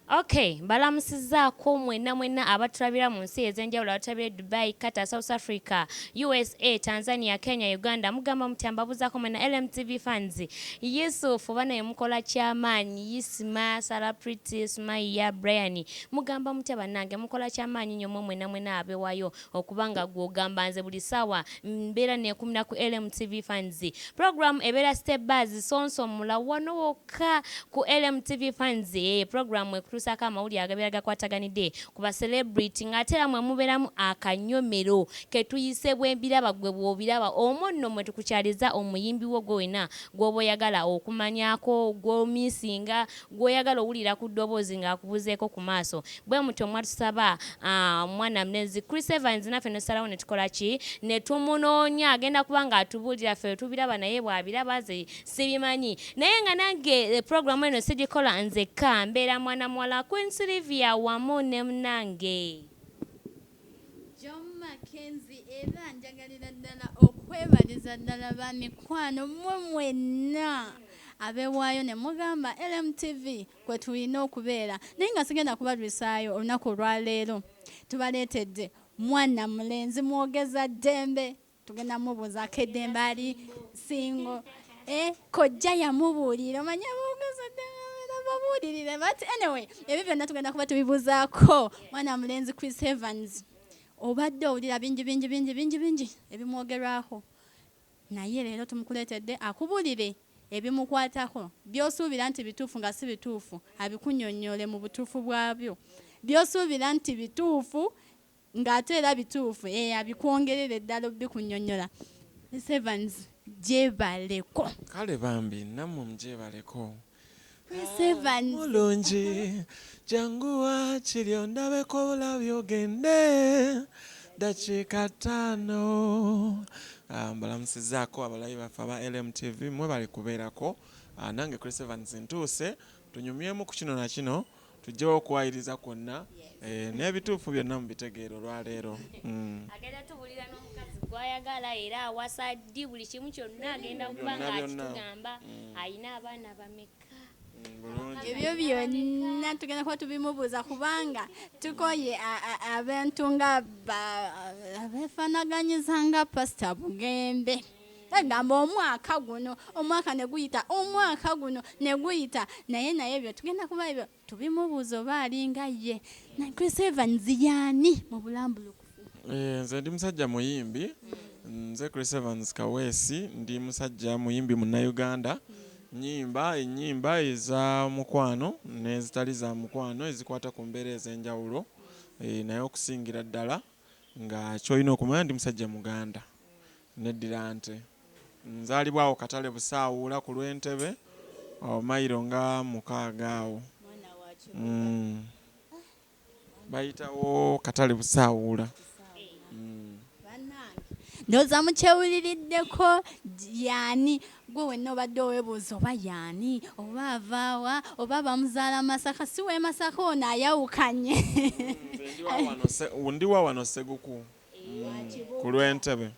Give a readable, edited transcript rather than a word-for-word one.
Okay, balamusizaako mwena abatulabira mu nsi ez'enjawulo abatulabira Dubai, Qatar, South Africa, USA, Tanzania, Kenya, Uganda. Mugamba muti mbabuzaako mwena LMTV fans. Yusuf bana yemukola kyamaanyi, Yisma, Salapriti, Sumaya, Brian. Mugamba muti bannange mukola kyamaanyi nnyo mwena abewayo okubanga gw'ogamba nze buli ssaawa mbeera neekumira ku LMTV fans. Program ebeera step buzz sonso mula wano wokka ku LMTV fans. Program tusaka amawulire agabeera gakwataganidde ku ba celebrity ng'atera mwe mubeeramu akanyomero ke tuyise bw'embiraba gwe bw'obiraba omwo nno mwe tukukyaliza omuyimbi wo gwena gw'oba oyagala okumanyako gw'omisinga gw'oyagala owulira ku ddoboozi ng'akubuzeeko ku maaso bwe mutyo mwatusaba mwana Mulenzi Chris Evans naffe nosalawo ne tukola ki ne tumunoonya agenda kuba ng'atubuulira ffe tubiraba naye bw'abiraba ze sibimanyi naye nga nange programu eno sigikola nzekka mbeera mwana muwala Queen Sylvia wamu ne munange John Mackenzie era njagalira ddala okwebaliza ddala bamikwano mmwe mwenna abewaayo ne mugamba LMTV kwe tulina okubeera naye nga sigenda kubalwisaayo olunaku olwaleero tubaleetedde mwana Mulenzi mwogeza ddembe tugenda mubuuzaako eddembe ali singo kojja yamubuulira omanya mwogeza ddembe babuulirire but anyway ebyo byonna tugenda kuba tubibuuzaako mwana Mulenzi Chris Evans obadde owulira bingi ebimwogerwako naye leero tumukuleetedde akubuulire ebimukwatako by'osuubira nti bituufu nga si bituufu abikunnyonnyole mu butuufu bwabyo by'osuubira nti bituufu ng'ate era bituufu abikwongerera eddala bikunnyonnyola Chris Evans gyebaleko kale bambi nammwe mugyebaleko Chris Evans mulungi janguwa kiri ondabeko bulabi ogende dakiika 5 mbalamusizaako abalabi baffe aba LMTV mwe bali kubeerako nange Chris Evans ntuuse tunyumyemu ku kino na kino tujjewo okuwayiriza kwonna n'ebituufu byonna mu bitegeero olwaleero agenda tubulira n'omukazi gwayagala era awasa ddi buli kimu kyonna agenda kuba ng'akitugamba ayina abaana bameka ebyo byonna tugenda kuba tubimubuuza kubanga tukoye abantu nga abeefanaganyiza nga Pastor Bugembe agamba omwaka ne guyita naye ebyo tugenda kuba ebyo tubimubuuza oba alinga ye Chris Evans yaani mu bulambulukufu nze ndi musajja muyimbi nze Chris Evans Kaweesi ndi musajja muyimbi Munnayuganda ennyimba eza mukwano n'ezitali za mukwano ezikwata ku mbeera ez'enjawulo naye okusingira ddala nga ky'olina okumanya ndi musajja Muganda neddira nte nzaalibwawo Katale Busaawula ku Lwentebe mayiro nga 6 awo bayitawo Katale Busaawula ndowooza mukyewuliriddeko yaani gwe wenna obadde oweebuuza oba yaani oba avaawa oba bamuzaala Masaka si we Masaka ono ayawukanye ndiwa wano Seguku ku Lwentebe